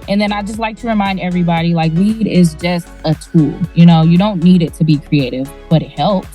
And then I just like to remind everybody, like, weed is just a tool. You know, you don't need it to be creative, but it helps.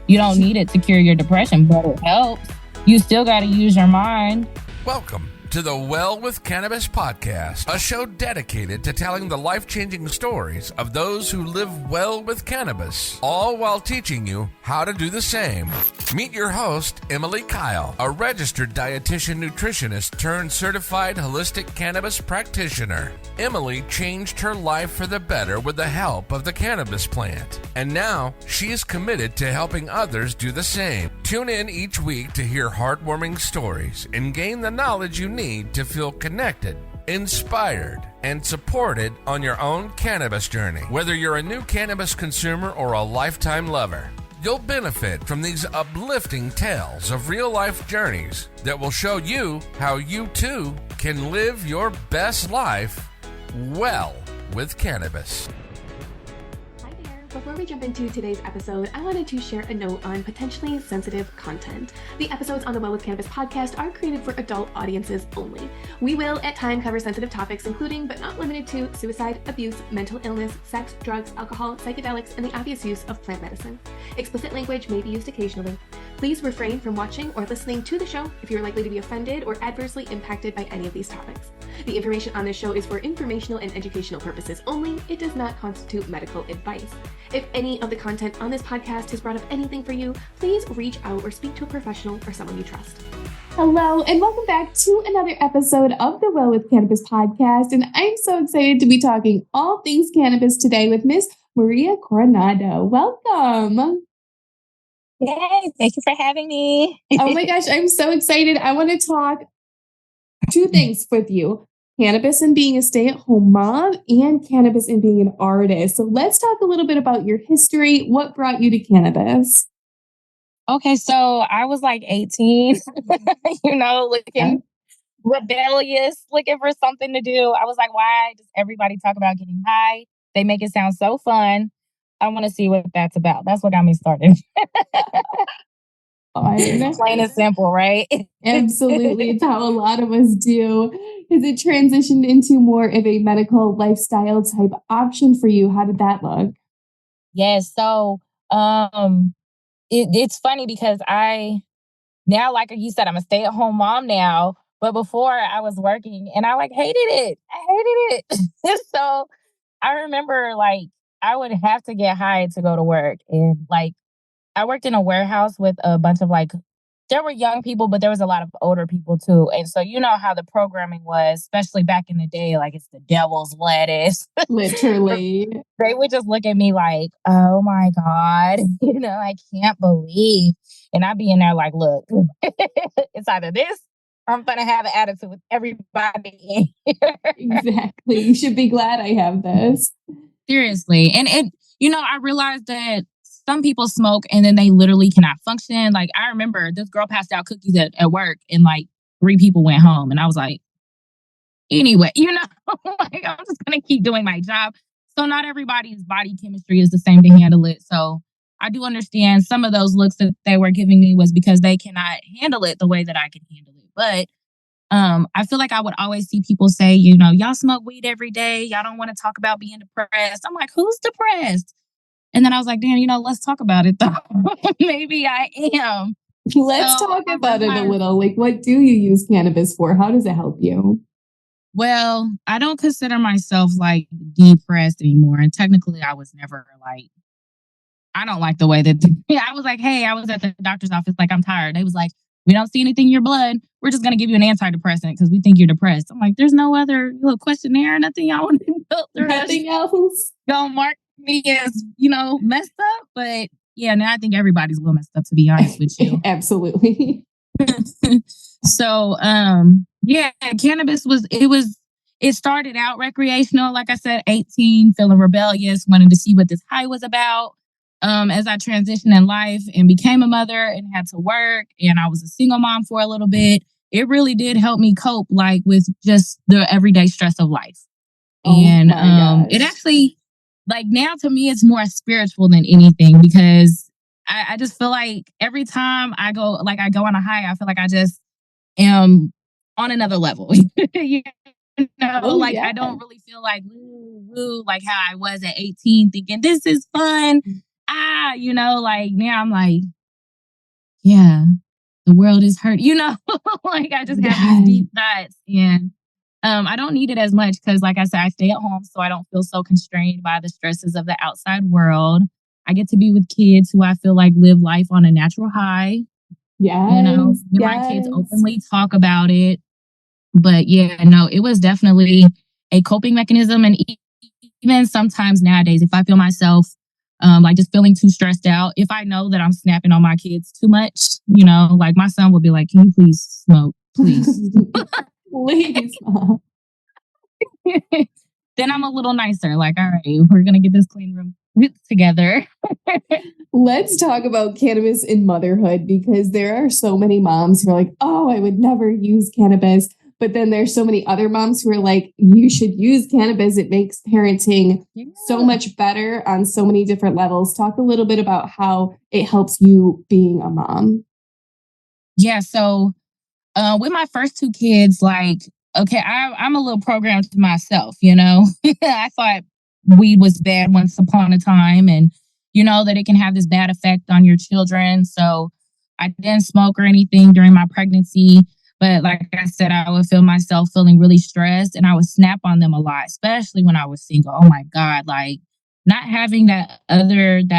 You don't need it to cure your depression, but it helps. You still got to use your mind. Welcome to the Well with Cannabis podcast, a show dedicated to telling the life-changing stories of those who live well with cannabis, all while teaching you how to do the same. Meet your host, Emily Kyle, a registered dietitian nutritionist turned certified holistic cannabis practitioner. Emily changed her life for the better with the help of the cannabis plant, and now she is committed to helping others do the same. Tune in each week to hear heartwarming stories and gain the knowledge you need to feel connected, inspired, and supported on your own cannabis journey. Whether you're a new cannabis consumer or a lifetime lover, you'll benefit from these uplifting tales of real-life journeys that will show you how you too can live your best life well with cannabis. Before we jump into today's episode, I wanted to share a note on potentially sensitive content. The episodes on the Well with Cannabis podcast are created for adult audiences only. We will at times cover sensitive topics including, but not limited to, suicide, abuse, mental illness, sex, drugs, alcohol, psychedelics, and the obvious use of plant medicine. Explicit language may be used occasionally. Please refrain from watching or listening to the show if you're likely to be offended or adversely impacted by any of these topics. The information on this show is for informational and educational purposes only. It does not constitute medical advice. If any of the content on this podcast has brought up anything for you, please reach out or speak to a professional or someone you trust. Hello, and welcome back to another episode of the Well with Cannabis podcast. And I'm so excited to be talking all things cannabis today with Miss Maria Coronado. Welcome. Yay, thank you for having me. Oh my gosh, I'm so excited. I want to talk two things with you. Cannabis and being a stay-at-home mom and cannabis and being an artist. So let's talk a little bit about your history. What brought you to cannabis? Okay, so I was like 18, looking rebellious, looking for something to do. I was like, why does everybody talk about getting high? They make it sound so fun. I want to see what that's about. That's what got me started. Plain and simple, right? Absolutely. It's how a lot of us do. Has it transitioned into more of a medical lifestyle type option for you? How did that look? Yes. So it's funny because now, like you said, I'm a stay-at-home mom now. But before I was working and I hated it. I hated it. So I remember I would have to get high to go to work. And I worked in a warehouse with a bunch of there were young people, but there was a lot of older people too. And so you know how the programming was, especially back in the day, it's the devil's lettuce. Literally. They would just look at me like, oh my God, I can't believe. And I'd be in there look, it's either this or I'm going to have an attitude with everybody in here. Exactly. You should be glad I have this. Seriously. And I realized that some people smoke and then they literally cannot function. I remember this girl passed out cookies at work and 3 people went home. And I was like, anyway, I'm just going to keep doing my job. So not everybody's body chemistry is the same to handle it. So I do understand some of those looks that they were giving me was because they cannot handle it the way that I can handle it. But I feel like I would always see people say, y'all smoke weed every day. Y'all don't want to talk about being depressed. I'm like, who's depressed? And then I was like, damn, let's talk about it though. Maybe I am. Let's talk about it a little. What do you use cannabis for? How does it help you? Well, I don't consider myself depressed anymore. And technically I was never I don't like the way that I was hey, I was at the doctor's office. I'm tired. They was like, we don't see anything in your blood. We're just going to give you an antidepressant because we think you're depressed. I'm like, there's no other little questionnaire, nothing y'all want to filter. Nothing else. Don't mark me as, messed up. But yeah, now I think everybody's a little messed up, to be honest with you. Absolutely. So, cannabis it started out recreational. Like I said, 18, feeling rebellious, wanted to see what this high was about. As I transitioned in life and became a mother and had to work and I was a single mom for a little bit, it really did help me cope with just the everyday stress of life. And it actually now to me it's more spiritual than anything because I just feel like every time I go on a high, I feel like I just am on another level. I don't really feel like woo, like how I was at 18 thinking this is fun. Now I'm like, yeah, the world is hurt, like I just have these deep thoughts, and I don't need it as much because, like I said, I stay at home, so I don't feel so constrained by the stresses of the outside world. I get to be with kids who I feel like live life on a natural high. My kids openly talk about it. But yeah, no, it was definitely a coping mechanism. And even sometimes nowadays, if I feel myself like just feeling too stressed out, if I know that I'm snapping on my kids too much, like my son will be like, can you please smoke, please? Please. Then I'm a little nicer. Like, all right, we're going to get this clean room together. Let's talk about cannabis in motherhood, because there are so many moms who are like, oh, I would never use cannabis. But then there's so many other moms who are like, you should use cannabis. It makes parenting so much better on so many different levels. Talk a little bit about how it helps you being a mom. Yeah. So with my first two kids, like, okay, I'm a little programmed to myself, I thought weed was bad once upon a time, and that it can have this bad effect on your children. So I didn't smoke or anything during my pregnancy. But like I said, I would feel myself feeling really stressed, and I would snap on them a lot, especially when I was single. Oh my God. Like not having that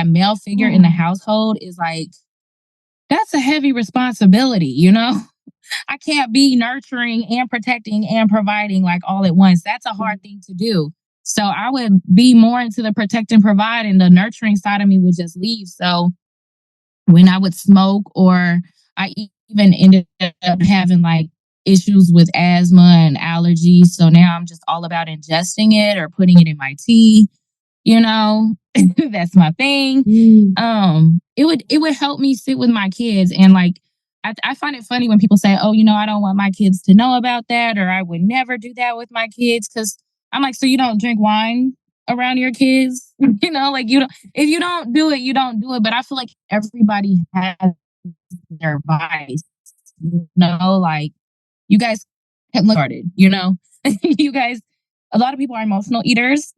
male figure in the household is like, that's a heavy responsibility, I can't be nurturing and protecting and providing like all at once. That's a hard thing to do. So I would be more into the protect and provide, and the nurturing side of me would just leave. So when I would smoke, or I even ended up having like issues with asthma and allergies. So now I'm just all about ingesting it or putting it in my tea. That's my thing. It would help me sit with my kids, and like I find it funny when people say, oh, I don't want my kids to know about that, or I would never do that with my kids, because I'm like, so you don't drink wine around your kids? Like if you don't do it, you don't do it. But I feel like everybody has their vice, like you guys have started, you guys, a lot of people are emotional eaters.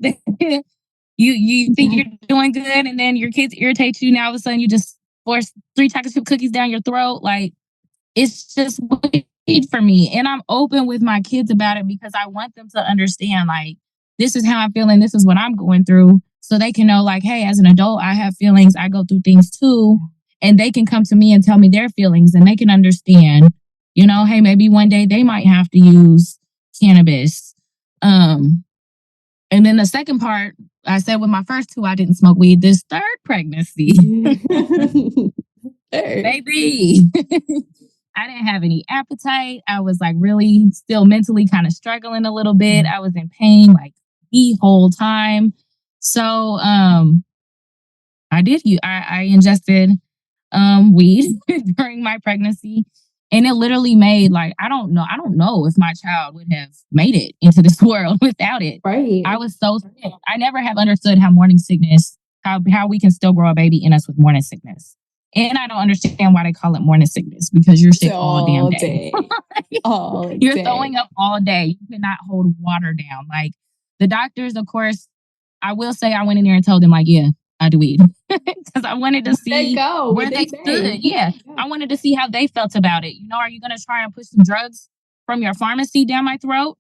You think you're doing good, and then your kids irritate you. Now all of a sudden you just force 3 chocolate chip cookies down your throat. Like it's just weird for me. And I'm open with my kids about it because I want them to understand, like, this is how I'm feeling. This is what I'm going through. So they can know, like, hey, as an adult, I have feelings. I go through things too. And they can come to me and tell me their feelings, and they can understand, hey, maybe one day they might have to use cannabis. And then the second part, I said with my first two, I didn't smoke weed. This third pregnancy, baby, I didn't have any appetite. I was like really still mentally kind of struggling a little bit. I was in pain like the whole time. So I ingested weed during my pregnancy. And it literally made, like, I don't know if my child would have made it into this world without it. Right. I was so sick. I never have understood how morning sickness, how we can still grow a baby in us with morning sickness. And I don't understand why they call it morning sickness, because you're sick all damn day. You're throwing up all day. You cannot hold water down. Like the doctors, of course, I will say I went in there and told them, like, yeah, I do weed. Because I wanted to see where they stood. Yeah. I wanted to see how they felt about it. Are you going to try and push some drugs from your pharmacy down my throat?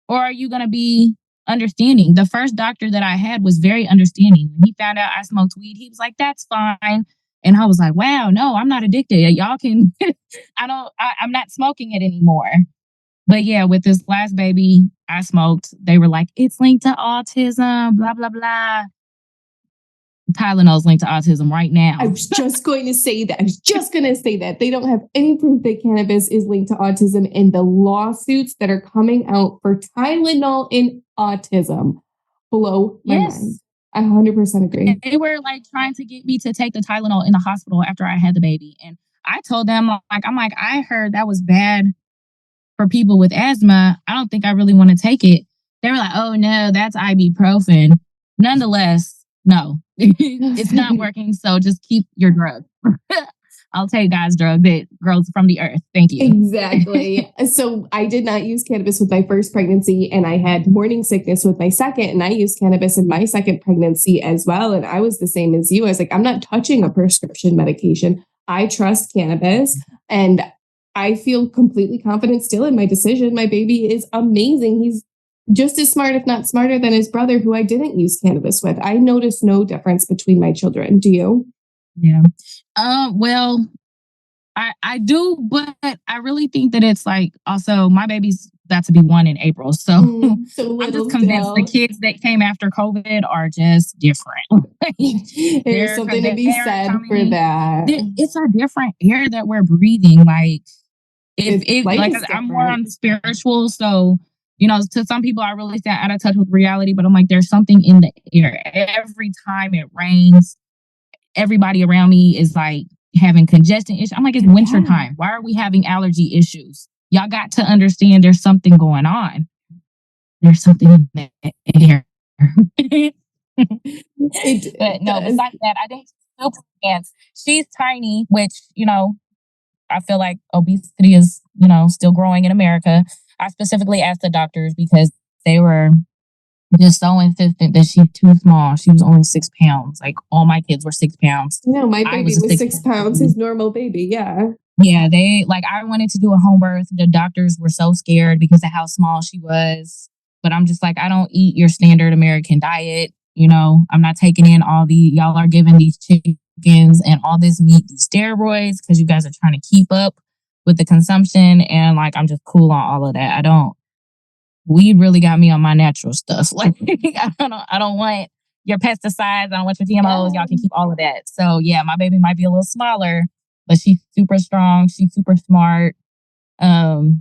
Or are you going to be understanding? The first doctor that I had was very understanding. When he found out I smoked weed, he was like, that's fine. And I was like, wow, no, I'm not addicted. Y'all can, I'm not smoking it anymore. But yeah, with this last baby I smoked, they were like, it's linked to autism, blah, blah, blah. Tylenol's linked to autism right now. I was just going to say that. They don't have any proof that cannabis is linked to autism, and the lawsuits that are coming out for Tylenol in autism blow my mind. I 100% agree. They were like trying to get me to take the Tylenol in the hospital after I had the baby. And I told them, I heard that was bad for people with asthma. I don't think I really want to take it. They were like, oh no, that's ibuprofen. Nonetheless, no, it's not working. So just keep your drug. I'll take God's drug that grows from the earth. Thank you. Exactly. So I did not use cannabis with my first pregnancy, and I had morning sickness with my second, and I used cannabis in my second pregnancy as well. And I was the same as you. I was like, I'm not touching a prescription medication. I trust cannabis, and I feel completely confident still in my decision. My baby is amazing. He's just as smart, if not smarter, than his brother, who I didn't use cannabis with. I noticed no difference between my children. Do you? Yeah. Well, I do, but I really think that it's like also my baby's about to be 1 in April. So, I'm just convinced the kids that came after COVID are just different. There's something to be said for that. It's a different air that we're breathing. Like if like I'm more on spiritual, so to some people I really stand out of touch with reality, but I'm like, there's something in the air. Every time it rains, everybody around me is like having congestion issues. I'm like, it's winter time. Why are we having allergy issues? Y'all got to understand there's something going on. There's something in the air. But no, besides that, I think still plants. She's tiny, which, I feel like obesity is, still growing in America. I specifically asked the doctors because they were just so insistent that she's too small. She was only 6 pounds. Like all my kids were 6 pounds. My baby was 6 pounds, his normal baby. Yeah. Yeah. I wanted to do a home birth. The doctors were so scared because of how small she was. But I'm just like, I don't eat your standard American diet. I'm not taking in y'all are giving these chickens and all this meat, these steroids, because you guys are trying to keep up with the consumption. And like, I'm just cool on all of that. Weed really got me on my natural stuff. Like, I don't want your pesticides. I don't want your GMOs. Y'all can keep all of that. So yeah, my baby might be a little smaller, but she's super strong. She's super smart. Personally,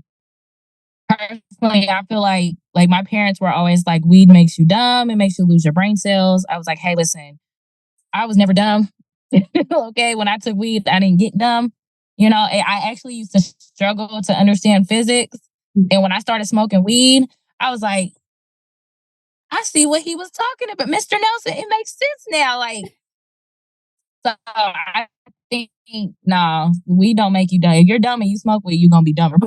I feel like my parents were always like, weed makes you dumb. It makes you lose your brain cells. I was like, hey, listen, I was never dumb. Okay. When I took weed, I didn't get dumb. I actually used to struggle to understand physics. And when I started smoking weed, I was like, I see what he was talking about. Mr. Nelson, it makes sense now. Like, so I think, no, weed don't make you dumb. If you're dumb and you smoke weed, you're going to be dumber.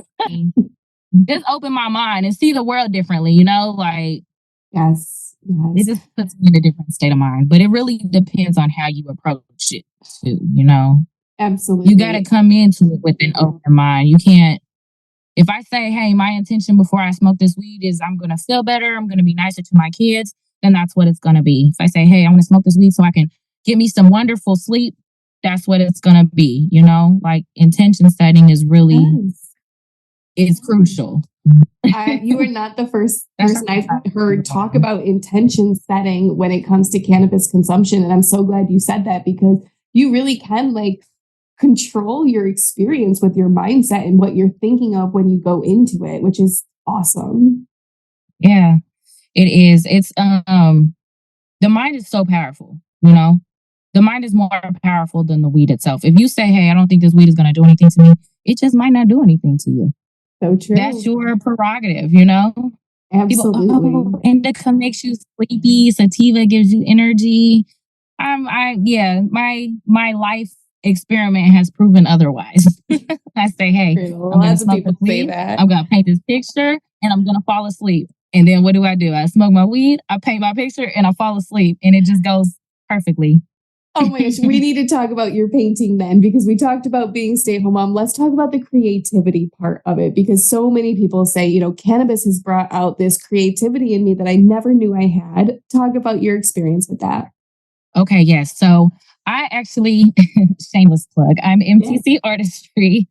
Just open my mind and see the world differently, like. Yes. It just puts me in a different state of mind. But it really depends on how you approach it too, Absolutely. You got to come into it with an open mind. You can't. If I say, hey, my intention before I smoke this weed is I'm going to feel better, I'm going to be nicer to my kids, then that's what it's going to be. If I say, hey, I want to smoke this weed so I can get me some wonderful sleep, that's what it's going to be. Like intention setting is really, is crucial. You are not the first person I've heard talk about intention setting when it comes to cannabis consumption. And I'm so glad you said that, because you really can control your experience with your mindset and what you're thinking of when you go into it, which is awesome. Yeah, it is. It's the mind is so powerful, the mind is more powerful than the weed itself. If you say, hey, I don't think this weed is going to do anything to me, it just might not do anything to you. So true. That's your prerogative, Absolutely. People, indica makes you sleepy, sativa gives you energy. My life experiment has proven otherwise. I say, hey, I'm going to smoke this weed. I'm going to paint this picture and I'm going to fall asleep. And then what do? I smoke my weed, I paint my picture and I fall asleep and it just goes perfectly. Oh my gosh, we need to talk about your painting then, because we talked about being stay-at-home mom. Let's talk about the creativity part of it, because so many people say, cannabis has brought out this creativity in me that I never knew I had. Talk about your experience with that. Okay, yes. So I actually, shameless plug, I'm MTC Artistry,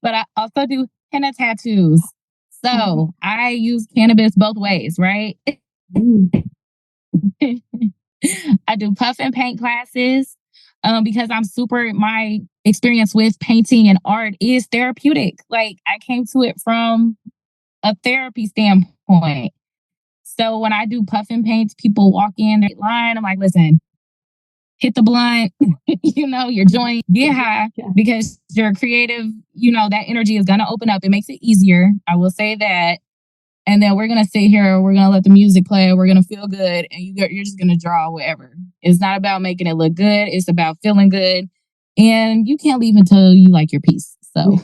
but I also do henna tattoos. So I use cannabis both ways, right? I do puff and paint classes because my experience with painting and art is therapeutic. Like I came to it from a therapy standpoint. So when I do puff and paints, people walk in their line. I'm like, listen, hit the blunt, your joint, get high because you're creative. That energy is going to open up. It makes it easier. I will say that. And then we're going to sit here, we're going to let the music play, we're going to feel good, and you're just going to draw whatever. It's not about making it look good. It's about feeling good. and you can't leave until you like your piece. So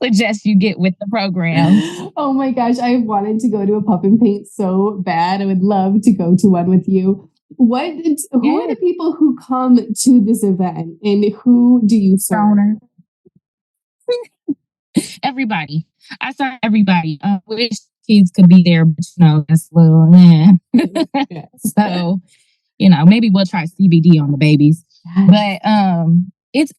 suggest you get with the program. Oh my gosh, I wanted to go to a puff and paint so bad. I would love to go to one with you. Who are the people who come to this event, and who do you serve? Everybody. I saw everybody. I wish kids could be there, but that's a little, Yes. So, maybe we'll try CBD on the babies. But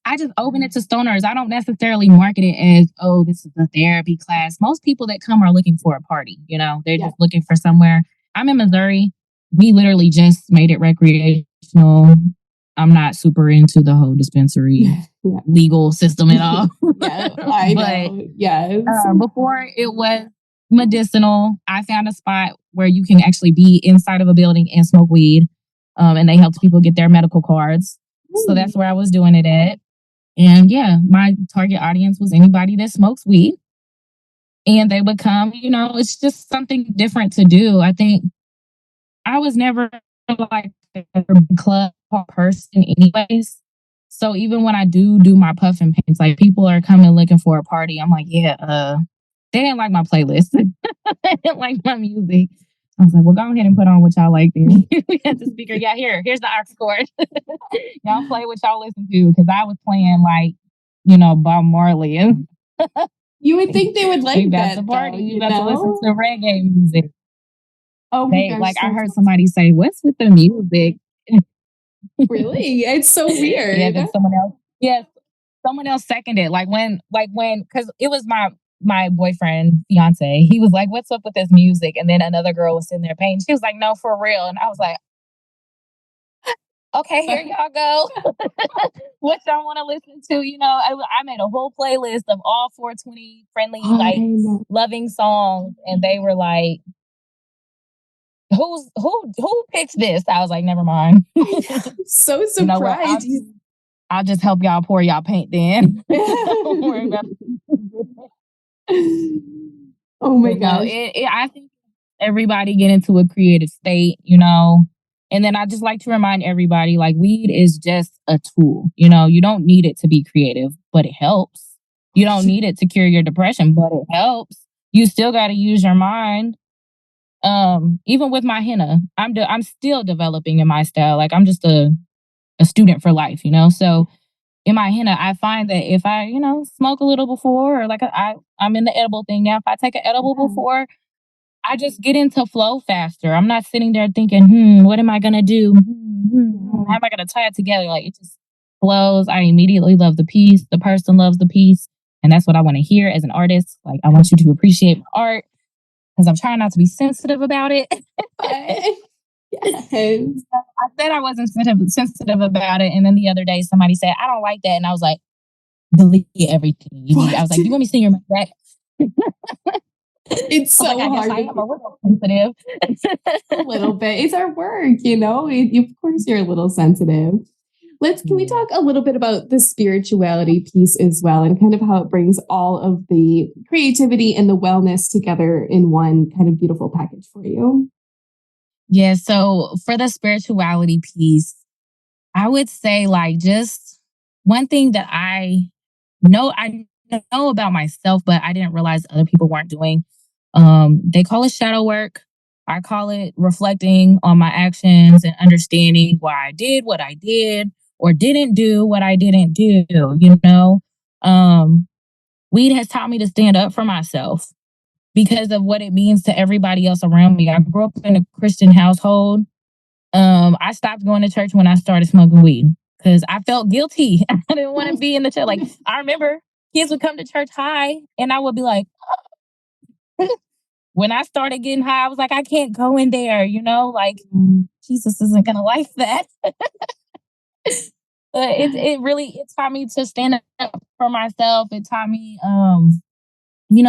I just open it to stoners. I don't necessarily market it as, oh, this is a therapy class. Most people that come are looking for a party. They're just looking for somewhere. I'm in Missouri. We literally just made it recreational. I'm not super into the whole dispensary legal system at all. I know. Yes. Before it was medicinal. I found a spot where you can actually be inside of a building and smoke weed. And they helped people get their medical cards. So that's where I was doing it at. And my target audience was anybody that smokes weed. And they would come, it's just something different to do. I think I was never like a club person anyways. So even when I do my puff and paints, like people are coming looking for a party. I'm like, they didn't like my playlist. They didn't like my music. I was like, well, go ahead and put on what y'all like then. We had the speaker. Here's the aux cord. Y'all play what y'all listen to. Because I was playing like, Bob Marley. And you would think they would like that. The party. You have to listen to reggae music. Oh my gosh. I heard somebody say, what's with the music? Really? It's so weird. Yeah, then someone else seconded. Like when, because it was my boyfriend, fiance, he was like, what's up with this music? And then another girl was sitting there painting. She was like, no, for real. And I was like, okay, here y'all go. What y'all want to listen to? I made a whole playlist of all 420 friendly, loving songs. And they were like, who picked this? I was like, never mind. So surprised. I'll just help y'all pour y'all paint then. Don't worry about it. Oh my gosh. I think everybody get into a creative state, and then I just like to remind everybody, like, weed is just a tool. You don't need it to be creative, but it helps. You don't need it to cure your depression, but it helps. You still got to use your mind. Even with my henna, I'm still developing in my style. Like, I'm just a student for life, So in my henna, I find that if I, smoke a little before, or like I'm in the edible thing now. If I take an edible before, I just get into flow faster. I'm not sitting there thinking, what am I gonna do? How am I gonna tie it together? Like, it just flows. I immediately love the piece. The person loves the piece, and that's what I want to hear as an artist. Like, I want you to appreciate my art, because I'm trying not to be sensitive about it. Yes. I said I wasn't sensitive about it. And then the other day, somebody said, I don't like that. And I was like, delete everything. I was like, you want me to send your money back? It's so hard. I am a little sensitive. A little bit. It's our work, Of course, you're a little sensitive. Can we talk a little bit about the spirituality piece as well, and kind of how it brings all of the creativity and the wellness together in one kind of beautiful package for you? Yeah. So for the spirituality piece, I would say, like, just one thing that I know about myself, but I didn't realize other people weren't doing. They call it shadow work. I call it reflecting on my actions and understanding why I did what I did or didn't do what I didn't do. Weed has taught me to stand up for myself because of what it means to everybody else around me. I grew up in a Christian household. I stopped going to church when I started smoking weed because I felt guilty. I didn't want to be in the church. Like, I remember kids would come to church high and I would be like, when I started getting high, I was like, I can't go in there, like, Jesus isn't going to like that. But it taught me to stand up for myself. It taught me,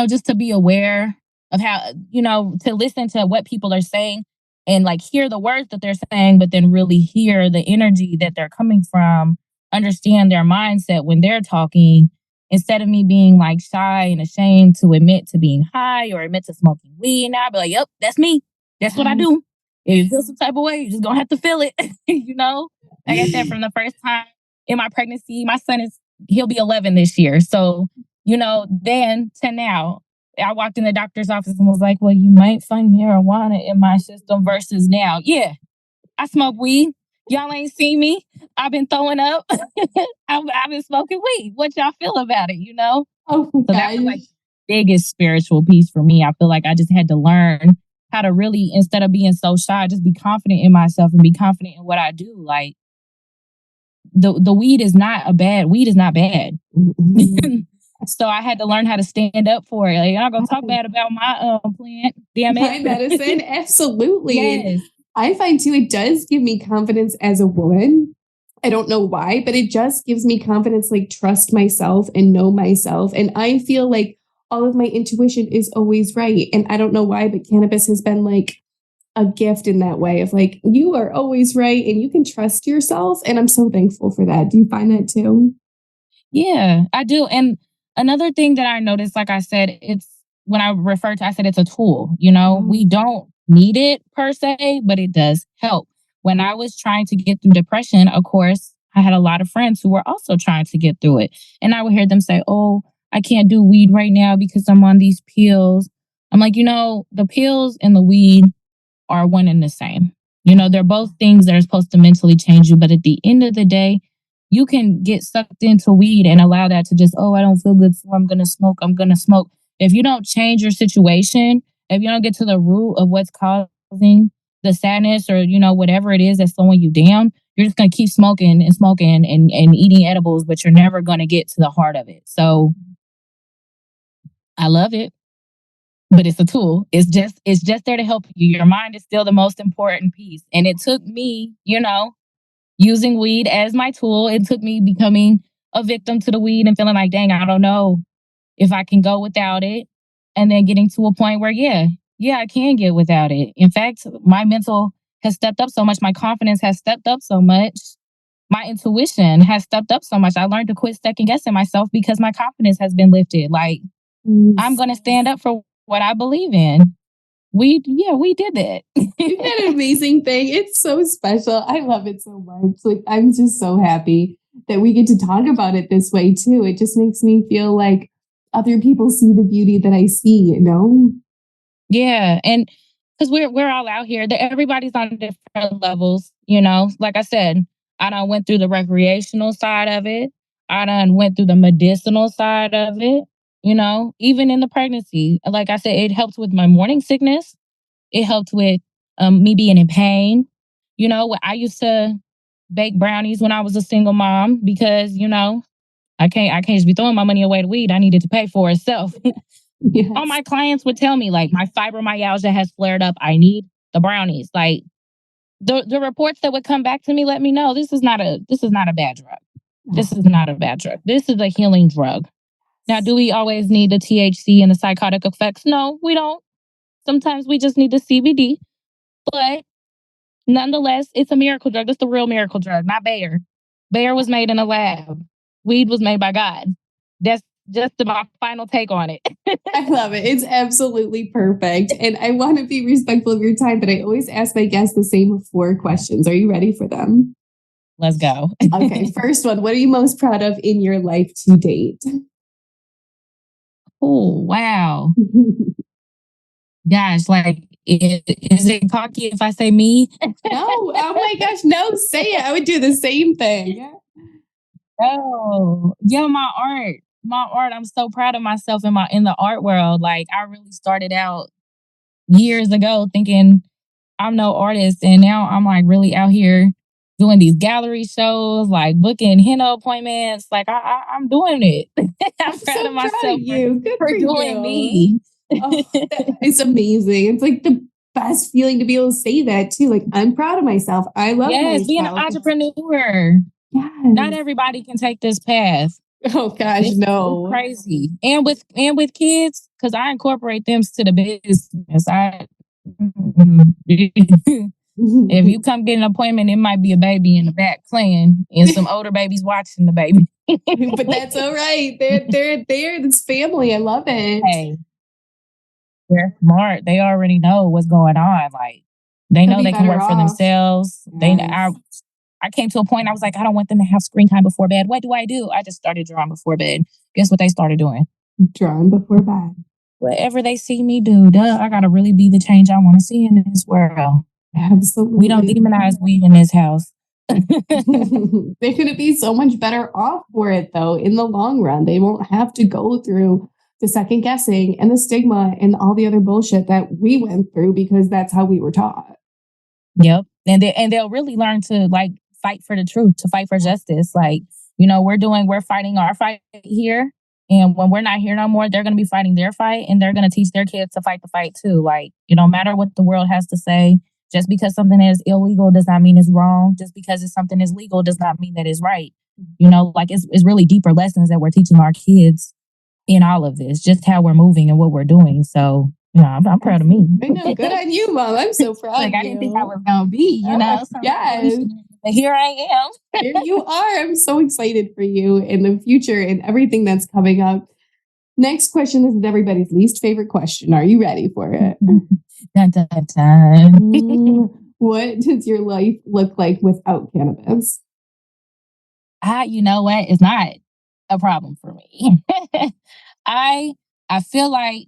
just to be aware of how, to listen to what people are saying and like hear the words that they're saying, but then really hear the energy that they're coming from, understand their mindset when they're talking, instead of me being like shy and ashamed to admit to being high or admit to smoking weed. Now I'd be like, yep, that's me. That's what I do. If you feel some type of way, you're just gonna have to feel it. Like I said, from the first time in my pregnancy. My son he'll be 11 this year. So, then to now, I walked in the doctor's office and was like, well, you might find marijuana in my system versus now. Yeah, I smoke weed. Y'all ain't seen me. I've been throwing up. I've been smoking weed. What y'all feel about it, Oh my So that was gosh. like the biggest spiritual piece for me. I feel like I just had to learn how to really, instead of being so shy, just be confident in myself and be confident in what I do. Like the weed is not bad. So I had to learn how to stand up for it. Like, I'm not gonna talk bad about my plant. Damn it. My medicine, absolutely. Yes. I find too, it does give me confidence as a woman. I don't know why, but it just gives me confidence, like trust myself and know myself. And I feel like all of my intuition is always right. And I don't know why, but cannabis has been like a gift in that way of like, you are always right and you can trust yourself. And I'm so thankful for that. Do you find that too? Yeah, I do. And another thing that I noticed, like I said, I said it's a tool, we don't need it per se, but it does help. When I was trying to get through depression, of course, I had a lot of friends who were also trying to get through it. And I would hear them say, oh, I can't do weed right now because I'm on these pills. I'm like, the pills and the weed are one and the same. They're both things that are supposed to mentally change you. But at the end of the day, you can get sucked into weed and allow that to just, oh, I don't feel good, so I'm going to smoke. If you don't change your situation, if you don't get to the root of what's causing the sadness or, whatever it is that's slowing you down, you're just going to keep smoking and eating edibles, but you're never going to get to the heart of it. So I love it, but it's a tool. It's just there to help you. Your mind is still the most important piece. And it took me, using weed as my tool. It took me becoming a victim to the weed and feeling like, dang, I don't know if I can go without it. And then getting to a point where, yeah, I can get without it. In fact, my mental has stepped up so much. My confidence has stepped up so much. My intuition has stepped up so much. I learned to quit second guessing myself because my confidence has been lifted. Like, I'm going to stand up for what I believe in. We did that. Isn't that an amazing thing? It's so special. I love it so much. Like, I'm just so happy that we get to talk about it this way too. It just makes me feel like other people see the beauty that I see, Yeah. And because we're all out here, everybody's on different levels, like I said, I done went through the recreational side of it. I done went through the medicinal side of it, even in the pregnancy. Like I said, it helped with my morning sickness. It helped with me being in pain. I used to bake brownies when I was a single mom because, I can't just be throwing my money away to weed. I needed to pay for itself. Yes. All my clients would tell me, like, my fibromyalgia has flared up. I need the brownies. Like, the reports that would come back to me let me know this is not a bad drug. This is not a bad drug. This is a healing drug. Now, do we always need the THC and the psychotic effects? No, we don't. Sometimes we just need the CBD. But nonetheless, it's a miracle drug. It's the real miracle drug, not Bayer. Bayer was made in a lab. Weed was made by God. That's just my final take on it. I love it. It's absolutely perfect. And I want to be respectful of your time, but I always ask my guests the same 4 questions. Are you ready for them? Let's go. Okay. First one, what are you most proud of in your life to date? Oh, wow. Gosh, like, is it cocky if I say me? No. Oh my gosh. No, say it. I would do the same thing. Oh, yeah, my art. I'm so proud of myself in the art world. Like, I really started out years ago thinking I'm no artist, and now I'm like really out here doing these gallery shows, like booking henna appointments. Like, I'm doing it. I'm proud of myself for doing me. Oh, it's amazing. It's like the best feeling to be able to say that too. Like, I'm proud of myself. I love myself. Being an entrepreneur. Yes. Not everybody can take this path. Oh gosh, no. It's crazy. And with kids, because I incorporate them to the business. If you come get an appointment, it might be a baby in the back playing and some older babies watching the baby. But that's all right. They're there. It's family. I love it. Hey, they're smart. They already know what's going on. Like, they know they can work for themselves. Yes. I came to a point, I was like, I don't want them to have screen time before bed. What do? I just started drawing before bed. Guess what they started doing? Drawing before bed. Whatever they see me do, I gotta really be the change I want to see in this world. Absolutely. We don't demonize weed in this house. They're going to be so much better off for it, though, in the long run. They won't have to go through the second guessing and the stigma and all the other bullshit that we went through because that's how we were taught. Yep. And they'll really learn to like fight for the truth, to fight for justice. Like, you know, we're fighting our fight here. And when we're not here no more, they're going to be fighting their fight, and they're going to teach their kids to fight the fight too. Like, you know, no matter what the world has to say, just because something is illegal does not mean it's wrong. Just because something is legal does not mean that it's right. You know, like it's really deeper lessons that we're teaching our kids in all of this, just how we're moving and what we're doing. So, you know, I'm proud of me. I know. Good on you, Mom. I'm so proud like, of you. I didn't think I was going to be, you know. Yes. But here I am. Here you are. I'm so excited for you in the future and everything that's coming up. Next question. This is everybody's least favorite question. Are you ready for it? Dun, dun, dun. What does your life look like without cannabis? You know what? It's not a problem for me. I feel like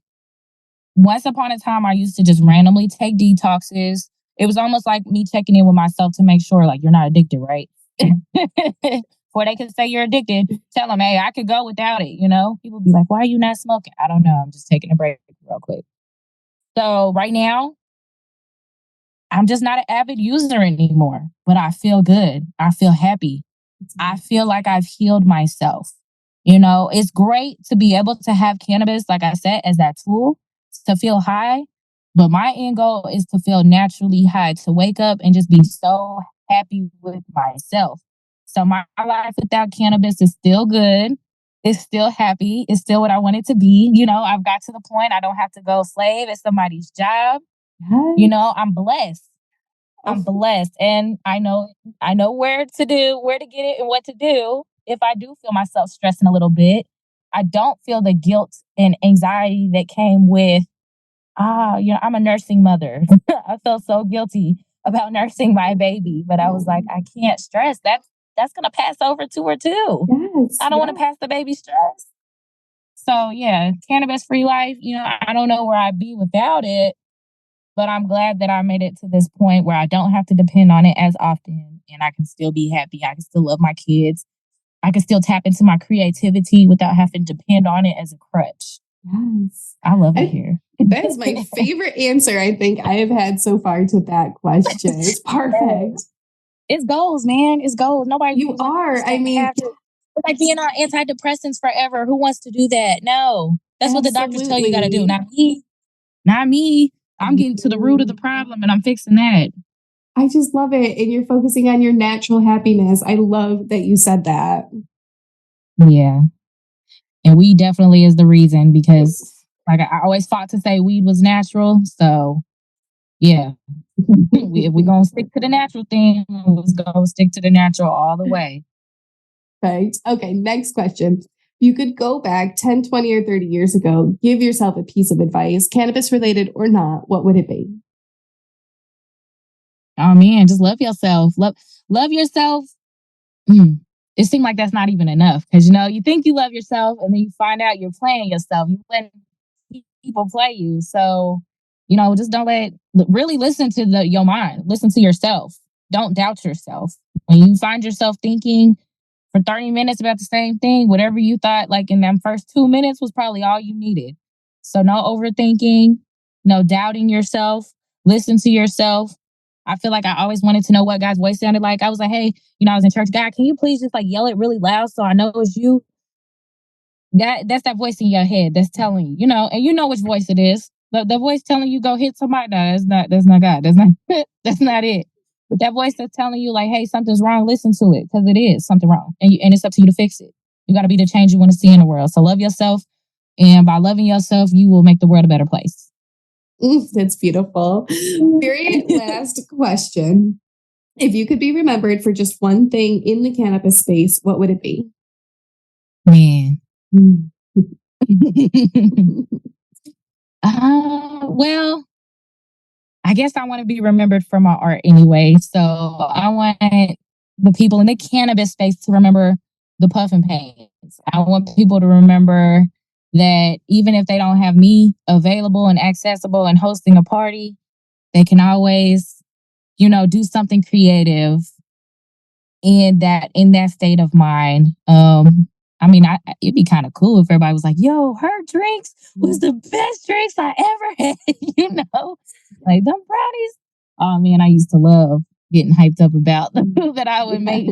once upon a time, I used to just randomly take detoxes. It was almost like me checking in with myself to make sure, like, you're not addicted, right? Before they can say you're addicted, tell them, hey, I could go without it, you know? People be like, why are you not smoking? I don't know. I'm just taking a break real quick. So right now, I'm just not an avid user anymore, but I feel good. I feel happy. I feel like I've healed myself. You know, it's great to be able to have cannabis, like I said, as that tool to feel high. But my end goal is to feel naturally high, to wake up and just be so happy with myself. So my life without cannabis is still good. It's still happy. It's still what I want it to be. You know, I've got to the point I don't have to go slave at somebody's job. Yes. You know, I'm blessed. I'm blessed. And I know where to get it and what to do. If I do feel myself stressing a little bit, I don't feel the guilt and anxiety that came with, you know, I'm a nursing mother. I felt so guilty about nursing my baby, but I was like, I can't stress. That's going to pass over to her too. Yes, I don't want to pass the baby stress. So yeah, cannabis-free life, you know, I don't know where I'd be without it, but I'm glad that I made it to this point where I don't have to depend on it as often, and I can still be happy. I can still love my kids. I can still tap into my creativity without having to depend on it as a crutch. Yes. I love it here. That is my favorite answer I think I have had so far to that question. It's perfect. It's goals, man. It's goals. Nobody. You are. I mean, it's like being on antidepressants forever. Who wants to do that? No. That's what the doctors tell you got to do. Not me. Not me. I'm getting to the root of the problem and I'm fixing that. I just love it. And you're focusing on your natural happiness. I love that you said that. Yeah. And weed definitely is the reason, because like I always fought to say weed was natural. So yeah, if we're going to stick to the natural thing, let's go stick to the natural all the way. Right. Okay. Next question. If you could go back 10, 20, or 30 years ago, give yourself a piece of advice, cannabis related or not, what would it be? Oh man, just love yourself. Love yourself. It seems like that's not even enough, because you know you think you love yourself and then you find out you're playing yourself. You let people play you. So you know, just really listen to your mind. Listen to yourself. Don't doubt yourself. When you find yourself thinking for 30 minutes about the same thing, whatever you thought like in them first 2 minutes was probably all you needed. So no overthinking, no doubting yourself. Listen to yourself. I feel like I always wanted to know what God's voice sounded like. I was like, hey, you know, I was in church. God, can you please just like yell it really loud so I know it's you? That's that voice in your head that's telling you, you know, and you know which voice it is. The voice telling you go hit somebody. No, that's not God. That's not it. But that voice that's telling you like, hey, something's wrong, listen to it, because it is something wrong. And it's up to you to fix it. You got to be the change you want to see in the world. So love yourself. And by loving yourself, you will make the world a better place. That's beautiful. Very last question. If you could be remembered for just one thing in the cannabis space, what would it be? Man. Well, I guess I want to be remembered for my art anyway. So I want the people in the cannabis space to remember the puffing pains. I want people to remember that even if they don't have me available and accessible and hosting a party, they can always, do something creative in that state of mind. It'd be kind of cool if everybody was like, yo, her drinks was the best drinks I ever had, like them brownies. Oh man, I used to love getting hyped up about the food that I would make.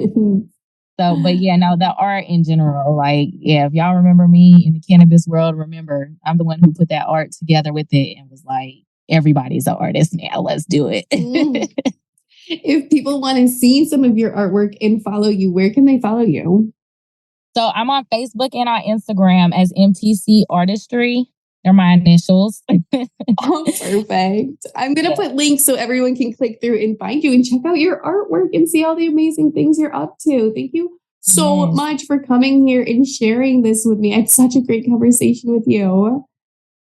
So, but yeah, no, the art in general, like, yeah, if y'all remember me in the cannabis world, remember, I'm the one who put that art together with it and was like, everybody's an artist now, let's do it. If people want to see some of your artwork and follow you, where can they follow you? So I'm on Facebook and on Instagram as MTC Artistry. They're my initials. Oh, perfect. I'm going to put links so everyone can click through and find you and check out your artwork and see all the amazing things you're up to. Thank you so much for coming here and sharing this with me. I had such a great conversation with you.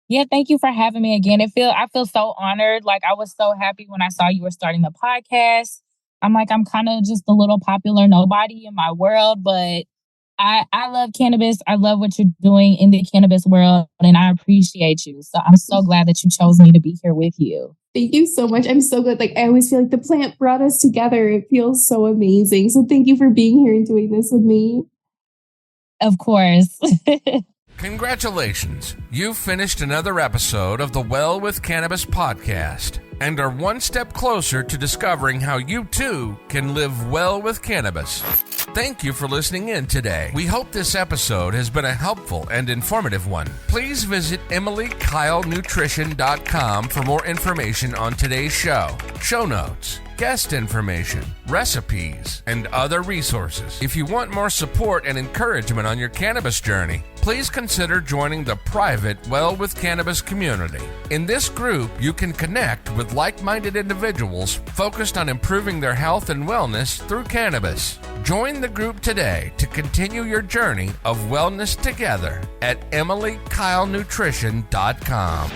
Yeah, thank you for having me again. I feel so honored. Like, I was so happy when I saw you were starting the podcast. I'm kind of just a little popular nobody in my world, but I love cannabis. I love what you're doing in the cannabis world, and I appreciate you. So I'm so glad that you chose me to be here with you. Thank you so much. I'm so glad. Like, I always feel like the plant brought us together. It feels so amazing. So thank you for being here and doing this with me. Of course. Congratulations. You've finished another episode of the Well with Cannabis podcast and are one step closer to discovering how you too can live well with cannabis. Thank you for listening in today. We hope this episode has been a helpful and informative one. Please visit emilykylenutrition.com for more information on today's show notes, guest information, recipes, and other resources. If you want more support and encouragement on your cannabis journey, please consider joining the private Well with Cannabis community. In this group, you can connect with like-minded individuals focused on improving their health and wellness through cannabis. Join the group today to continue your journey of wellness together at emilykylenutrition.com.